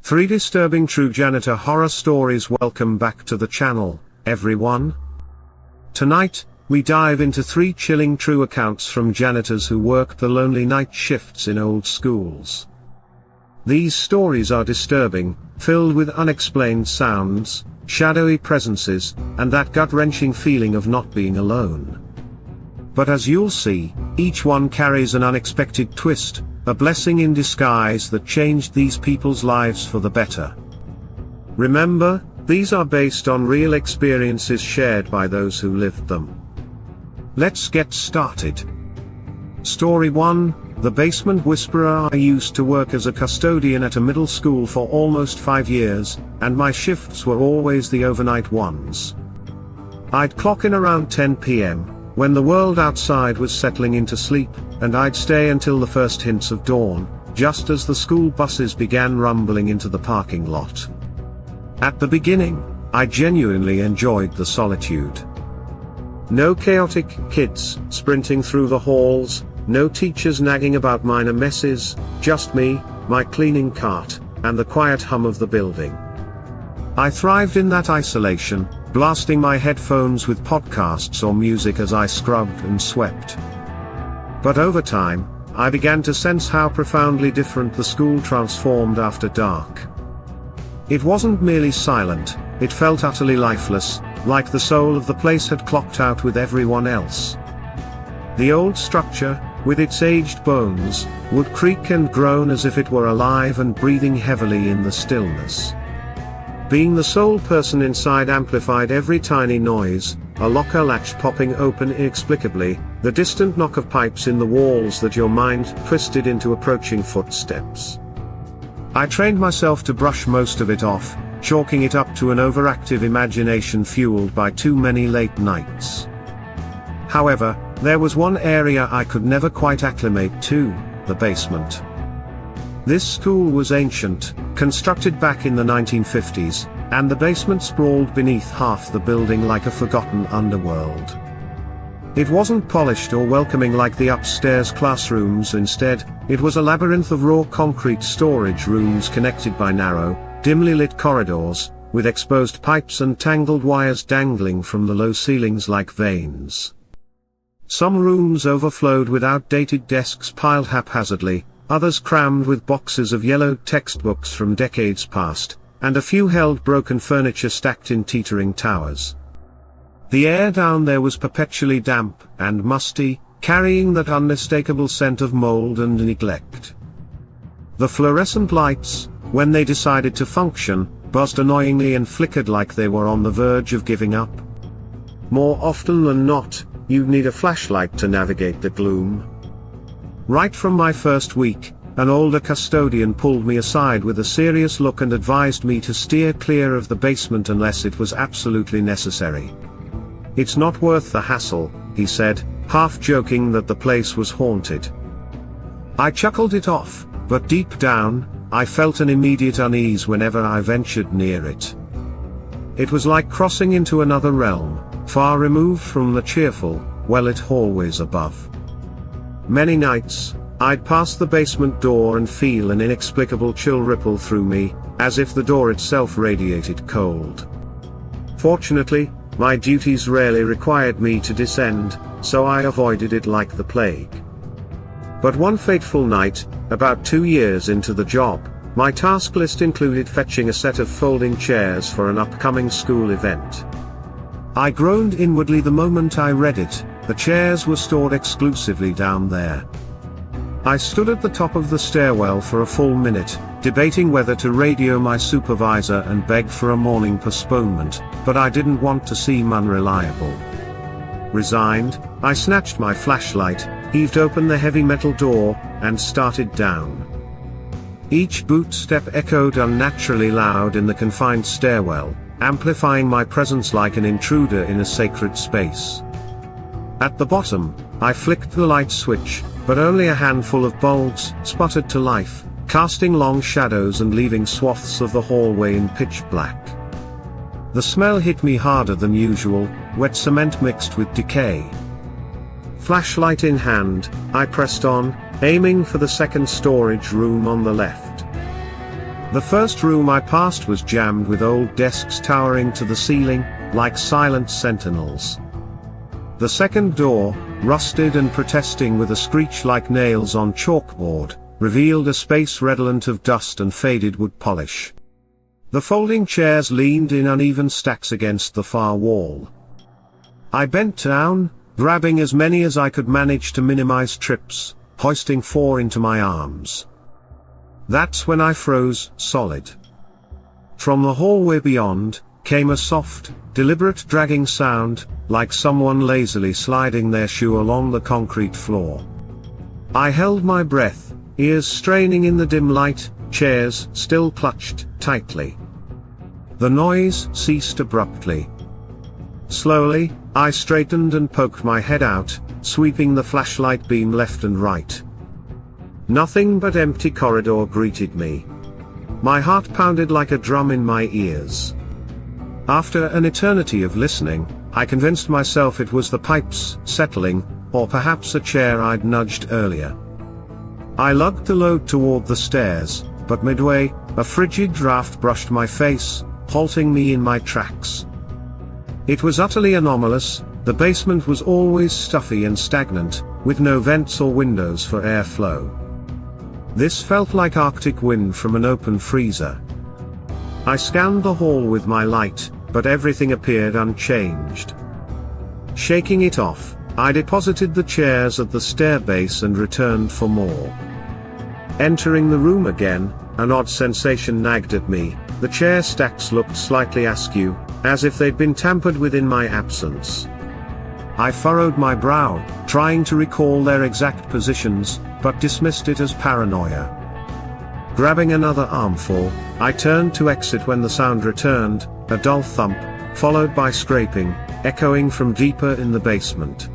3 disturbing true janitor horror stories. Welcome back to the channel, everyone. Tonight, we dive into 3 chilling true accounts from janitors who worked the lonely night shifts in old schools. These stories are disturbing, filled with unexplained sounds, shadowy presences, and that gut-wrenching feeling of not being alone. But as you'll see, each one carries an unexpected twist, a blessing in disguise that changed these people's lives for the better. Remember, these are based on real experiences shared by those who lived them. Let's get started. Story 1, The Basement Whisperer. I used to work as a custodian at a middle school for almost 5 years, and my shifts were always the overnight ones. I'd clock in around 10 p.m., when the world outside was settling into sleep, and I'd stay until the first hints of dawn, just as the school buses began rumbling into the parking lot. At the beginning, I genuinely enjoyed the solitude. No chaotic kids sprinting through the halls, no teachers nagging about minor messes, just me, my cleaning cart, and the quiet hum of the building. I thrived in that isolation, blasting my headphones with podcasts or music as I scrubbed and swept. But over time, I began to sense how profoundly different the school transformed after dark. It wasn't merely silent, it felt utterly lifeless, like the soul of the place had clocked out with everyone else. The old structure, with its aged bones, would creak and groan as if it were alive and breathing heavily in the stillness. Being the sole person inside amplified every tiny noise, a locker latch popping open inexplicably, the distant knock of pipes in the walls that your mind twisted into approaching footsteps. I trained myself to brush most of it off, chalking it up to an overactive imagination fueled by too many late nights. However, there was one area I could never quite acclimate to: the basement. This school was ancient, constructed back in the 1950s, and the basement sprawled beneath half the building like a forgotten underworld. It wasn't polished or welcoming like the upstairs classrooms. Instead, it was a labyrinth of raw concrete storage rooms connected by narrow, dimly lit corridors, with exposed pipes and tangled wires dangling from the low ceilings like veins. Some rooms overflowed with outdated desks piled haphazardly, others crammed with boxes of yellowed textbooks from decades past, and a few held broken furniture stacked in teetering towers. The air down there was perpetually damp and musty, carrying that unmistakable scent of mold and neglect. The fluorescent lights, when they decided to function, buzzed annoyingly and flickered like they were on the verge of giving up. More often than not, you'd need a flashlight to navigate the gloom. Right from my first week, an older custodian pulled me aside with a serious look and advised me to steer clear of the basement unless it was absolutely necessary. "It's not worth the hassle," he said, half joking that the place was haunted. I chuckled it off, but deep down, I felt an immediate unease whenever I ventured near it. It was like crossing into another realm, far removed from the cheerful, well-lit hallways above. Many nights, I'd pass the basement door and feel an inexplicable chill ripple through me, as if the door itself radiated cold. Fortunately, my duties rarely required me to descend, so I avoided it like the plague. But one fateful night, about 2 years into the job, my task list included fetching a set of folding chairs for an upcoming school event. I groaned inwardly the moment I read it. The chairs were stored exclusively down there. I stood at the top of the stairwell for a full minute, debating whether to radio my supervisor and beg for a morning postponement, but I didn't want to seem unreliable. Resigned, I snatched my flashlight, heaved open the heavy metal door, and started down. Each boot step echoed unnaturally loud in the confined stairwell, amplifying my presence like an intruder in a sacred space. At the bottom, I flicked the light switch, but only a handful of bulbs sputtered to life, casting long shadows and leaving swaths of the hallway in pitch black. The smell hit me harder than usual, wet cement mixed with decay. Flashlight in hand, I pressed on, aiming for the second storage room on the left. The first room I passed was jammed with old desks towering to the ceiling, like silent sentinels. The second door, rusted and protesting with a screech like nails on chalkboard, revealed a space redolent of dust and faded wood polish. The folding chairs leaned in uneven stacks against the far wall. I bent down, grabbing as many as I could manage to minimize trips, hoisting 4 into my arms. That's when I froze solid. From the hallway beyond, came a soft, deliberate dragging sound, like someone lazily sliding their shoe along the concrete floor. I held my breath, ears straining in the dim light, chairs still clutched tightly. The noise ceased abruptly. Slowly, I straightened and poked my head out, sweeping the flashlight beam left and right. Nothing but empty corridor greeted me. My heart pounded like a drum in my ears. After an eternity of listening, I convinced myself it was the pipes settling, or perhaps a chair I'd nudged earlier. I lugged the load toward the stairs, but midway, a frigid draft brushed my face, halting me in my tracks. It was utterly anomalous. The basement was always stuffy and stagnant, with no vents or windows for airflow. This felt like Arctic wind from an open freezer. I scanned the hall with my light, but everything appeared unchanged. Shaking it off, I deposited the chairs at the stair base and returned for more. Entering the room again, an odd sensation nagged at me. The chair stacks looked slightly askew, as if they'd been tampered with in my absence. I furrowed my brow, trying to recall their exact positions, but dismissed it as paranoia. Grabbing another armful, I turned to exit when the sound returned, a dull thump, followed by scraping, echoing from deeper in the basement.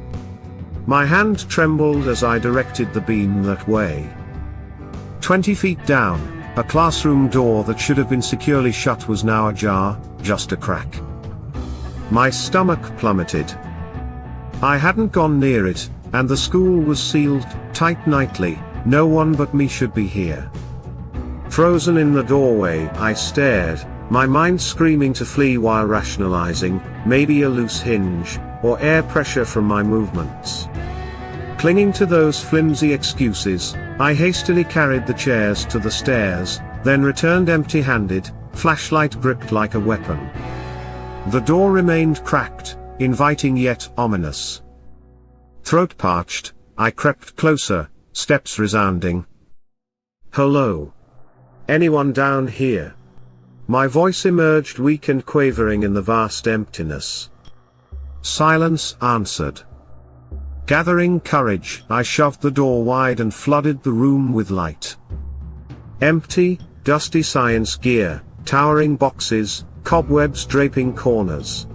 My hand trembled as I directed the beam that way. 20 feet down, a classroom door that should have been securely shut was now ajar, just a crack. My stomach plummeted. I hadn't gone near it, and the school was sealed tight nightly. No one but me should be here. Frozen in the doorway, I stared, my mind screaming to flee while rationalizing, maybe a loose hinge, or air pressure from my movements. Clinging to those flimsy excuses, I hastily carried the chairs to the stairs, then returned empty-handed, flashlight gripped like a weapon. The door remained cracked, inviting yet ominous. Throat parched, I crept closer, steps resounding. "Hello? Anyone down here?" My voice emerged weak and quavering in the vast emptiness. Silence answered. Gathering courage, I shoved the door wide and flooded the room with light. Empty, dusty science gear, towering boxes, cobwebs draping corners.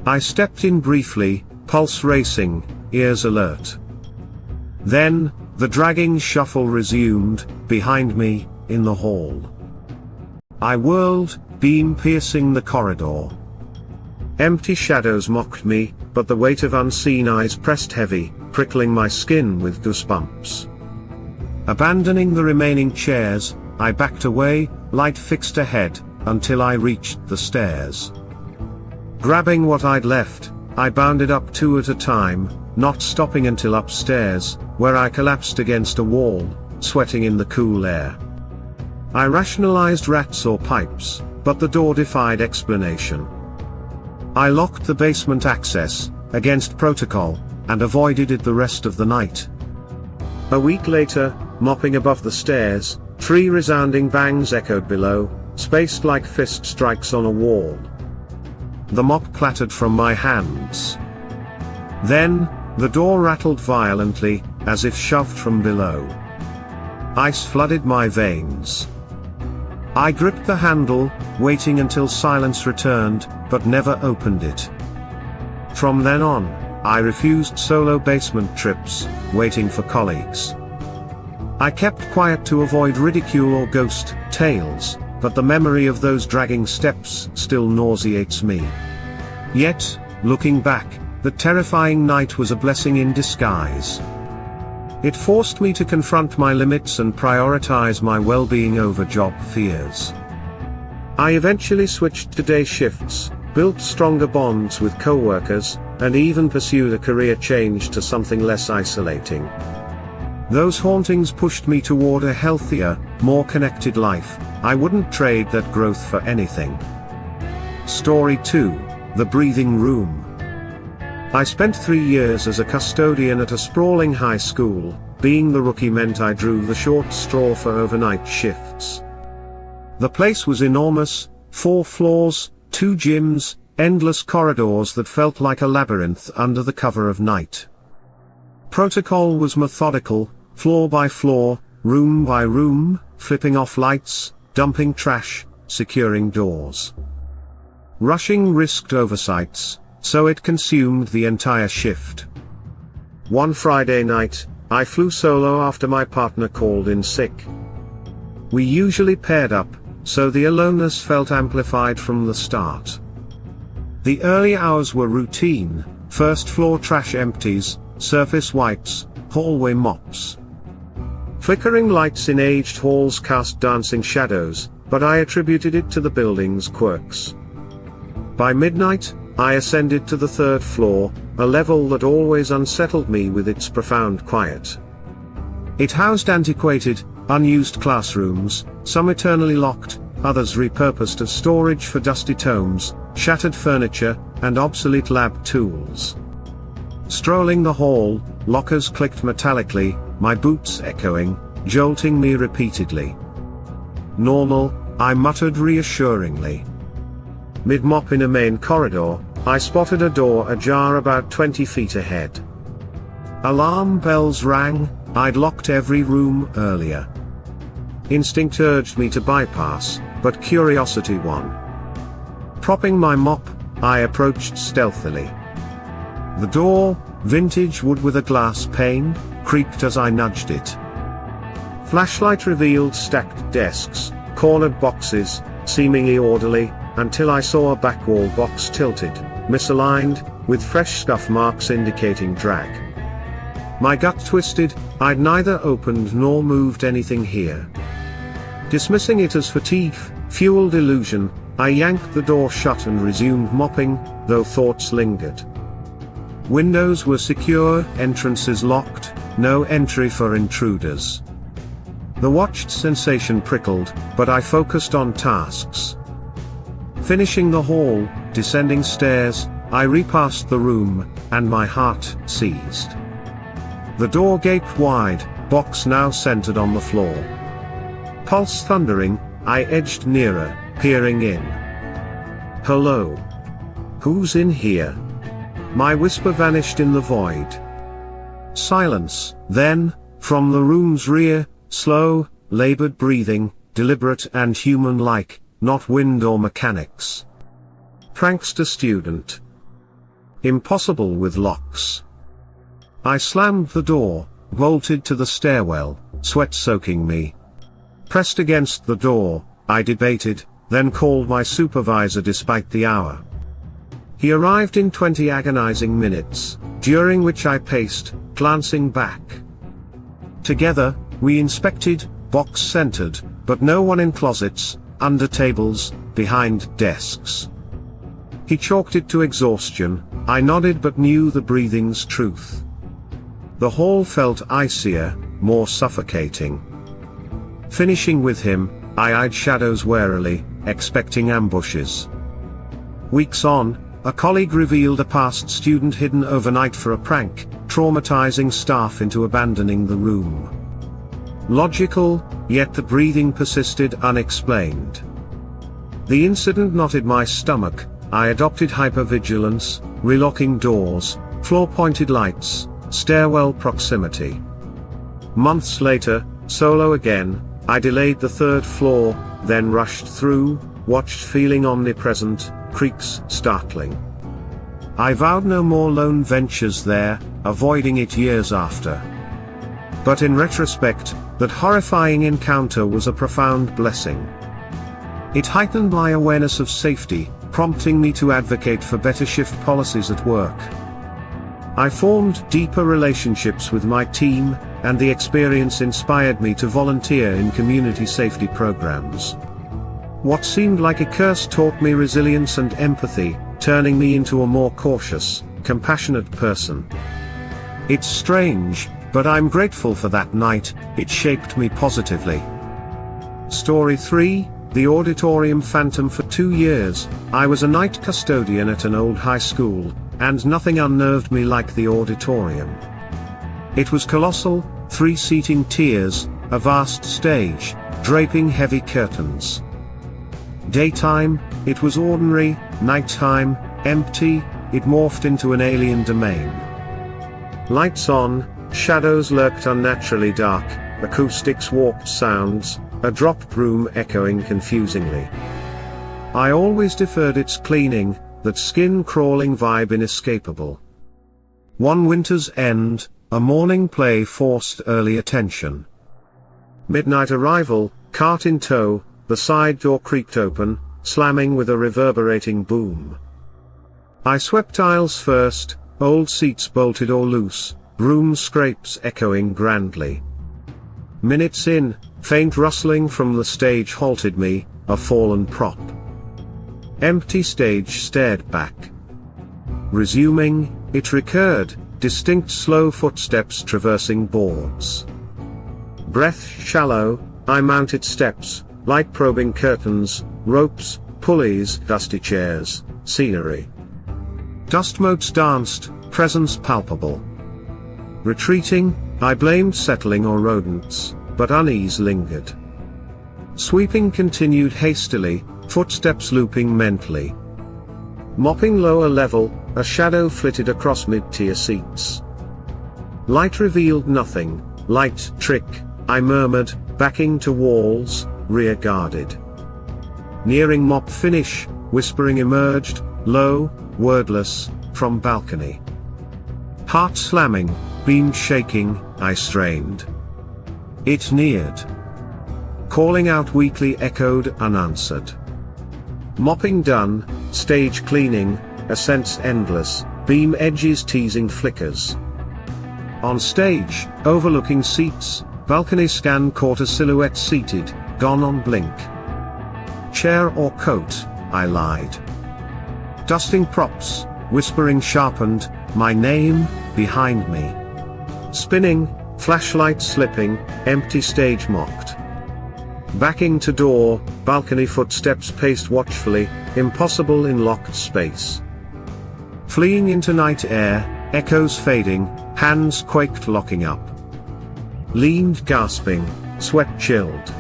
I stepped in briefly, pulse racing, ears alert. Then, the dragging shuffle resumed, behind me, in the hall. I whirled, beam piercing the corridor. Empty shadows mocked me, but the weight of unseen eyes pressed heavy, prickling my skin with goosebumps. Abandoning the remaining chairs, I backed away, light fixed ahead, until I reached the stairs. Grabbing what I'd left, I bounded up 2 at a time, not stopping until upstairs, where I collapsed against a wall, sweating in the cool air. I rationalized rats or pipes, but the door defied explanation. I locked the basement access, against protocol, and avoided it the rest of the night. A week later, mopping above the stairs, 3 resounding bangs echoed below, spaced like fist strikes on a wall. The mop clattered from my hands. Then, the door rattled violently, as if shoved from below. Ice flooded my veins. I gripped the handle, waiting until silence returned, but never opened it. From then on, I refused solo basement trips, waiting for colleagues. I kept quiet to avoid ridicule or ghost tales, but the memory of those dragging steps still nauseates me. Yet, looking back, the terrifying night was a blessing in disguise. It forced me to confront my limits and prioritize my well-being over job fears. I eventually switched to day shifts, built stronger bonds with coworkers, and even pursued a career change to something less isolating. Those hauntings pushed me toward a healthier, more connected life. I wouldn't trade that growth for anything. Story 2: The Breathing Room. I spent 3 years as a custodian at a sprawling high school. Being the rookie meant I drew the short straw for overnight shifts. The place was enormous, 4 floors, 2 gyms, endless corridors that felt like a labyrinth under the cover of night. Protocol was methodical, floor by floor, room by room, flipping off lights, dumping trash, securing doors. Rushing risked oversights, so it consumed the entire shift. One Friday night, I flew solo after my partner called in sick. We usually paired up, so the aloneness felt amplified from the start. The early hours were routine: first floor trash empties, surface wipes, hallway mops. Flickering lights in aged halls cast dancing shadows, but I attributed it to the building's quirks. By midnight, I ascended to the 3rd floor, a level that always unsettled me with its profound quiet. It housed antiquated, unused classrooms, some eternally locked, others repurposed as storage for dusty tomes, shattered furniture, and obsolete lab tools. Strolling the hall, lockers clicked metallically, my boots echoing, jolting me repeatedly. "Normal," I muttered reassuringly. Mid-mop in a main corridor, I spotted a door ajar about 20 feet ahead. Alarm bells rang. I'd locked every room earlier. Instinct urged me to bypass, but curiosity won. Propping my mop, I approached stealthily. The door, vintage wood with a glass pane, creaked as I nudged it. Flashlight revealed stacked desks, cornered boxes, seemingly orderly, until I saw a back wall box tilted, misaligned, with fresh scuff marks indicating drag. My gut twisted. I'd neither opened nor moved anything here. Dismissing it as fatigue-fueled illusion, I yanked the door shut and resumed mopping, though thoughts lingered. Windows were secure, entrances locked, no entry for intruders. The watched sensation prickled, but I focused on tasks. Finishing the hall, descending stairs, I repassed the room, and my heart seized. The door gaped wide, box now centered on the floor. Pulse thundering, I edged nearer, peering in. "Hello? Who's in here?" My whisper vanished in the void. Silence, then, from the room's rear, slow, labored breathing, deliberate and human-like, not wind or mechanics. Prankster student. Impossible with locks. I slammed the door, bolted to the stairwell, sweat soaking me. Pressed against the door, I debated, then called my supervisor despite the hour. He arrived in 20 agonizing minutes, during which I paced, glancing back. Together, we inspected, box centered, but no one in closets, under tables, behind desks. He chalked it to exhaustion. I nodded but knew the breathing's truth. The hall felt icier, more suffocating. Finishing with him, I eyed shadows warily, expecting ambushes. Weeks on, a colleague revealed a past student hidden overnight for a prank, traumatizing staff into abandoning the room. Logical, yet the breathing persisted unexplained. The incident knotted my stomach. I adopted hypervigilance, relocking doors, floor-pointed lights, stairwell proximity. Months later, solo again, I delayed the 3rd floor, then rushed through, watched feeling omnipresent, creaks startling. I vowed no more lone ventures there, avoiding it years after. But in retrospect, that horrifying encounter was a profound blessing. It heightened my awareness of safety, prompting me to advocate for better shift policies at work. I formed deeper relationships with my team, and the experience inspired me to volunteer in community safety programs. What seemed like a curse taught me resilience and empathy, turning me into a more cautious, compassionate person. It's strange, but I'm grateful for that night. It shaped me positively. Story 3, The Auditorium Phantom. For 2 years, I was a night custodian at an old high school, and nothing unnerved me like the auditorium. It was colossal, 3-seating tiers, a vast stage, draping heavy curtains. Daytime, it was ordinary; nighttime, empty. It morphed into an alien domain. Lights on, shadows lurked unnaturally dark, acoustics warped sounds, a dropped room echoing confusingly. I always deferred its cleaning, that skin-crawling vibe inescapable. One winter's end, a morning play forced early attention. Midnight arrival, cart in tow, the side door creaked open, slamming with a reverberating boom. I swept aisles first, old seats bolted or loose, broom scrapes echoing grandly. Minutes in, faint rustling from the stage halted me, a fallen prop. Empty stage stared back. Resuming, it recurred, distinct slow footsteps traversing boards. Breath shallow, I mounted steps, light probing curtains, ropes, pulleys, dusty chairs, scenery. Dust motes danced, presence palpable. Retreating, I blamed settling or rodents, but unease lingered. Sweeping continued hastily, footsteps looping mentally. Mopping lower level, a shadow flitted across mid-tier seats. Light revealed nothing. Light trick, I murmured, backing to walls, rear-guarded. Nearing mop finish, whispering emerged, low, wordless, from balcony. Heart slamming, beam shaking, I strained. It neared. Calling out weakly echoed unanswered. Mopping done, stage cleaning, ascents endless, beam edges teasing flickers. On stage, overlooking seats, balcony scan caught a silhouette seated, gone on blink. Chair or coat, I lied. Dusting props, whispering sharpened, my name, behind me. Spinning, flashlight slipping, empty stage mocked. Backing to door, balcony footsteps paced watchfully, impossible in locked space. Fleeing into night air, echoes fading, hands quaked locking up. Leaned gasping, sweat chilled.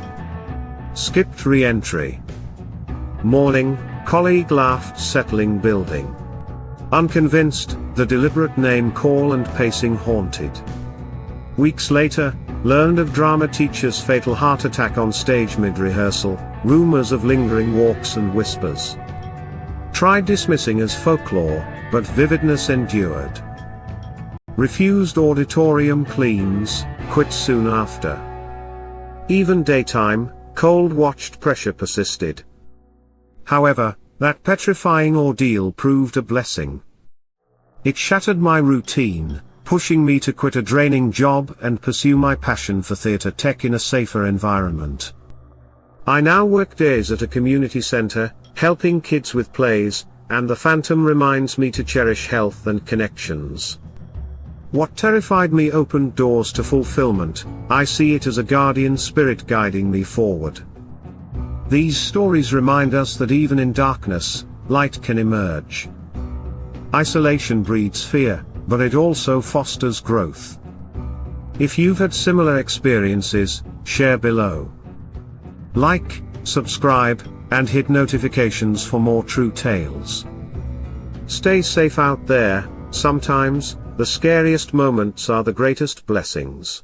Skipped re-entry. Morning, colleague laughed settling building. Unconvinced, the deliberate name call and pacing haunted. Weeks later, learned of drama teacher's fatal heart attack on stage mid-rehearsal, rumors of lingering walks and whispers. Tried dismissing as folklore, but vividness endured. Refused auditorium cleans, quit soon after. Even daytime, cold-watched pressure persisted. However, that petrifying ordeal proved a blessing. It shattered my routine, pushing me to quit a draining job and pursue my passion for theater tech in a safer environment. I now work days at a community center, helping kids with plays, and the Phantom reminds me to cherish health and connections. What terrified me opened doors to fulfillment. I see it as a guardian spirit guiding me forward. These stories remind us that even in darkness, light can emerge. Isolation breeds fear, but it also fosters growth. If you've had similar experiences, share below. Like, subscribe, and hit notifications for more true tales. Stay safe out there. Sometimes, the scariest moments are the greatest blessings.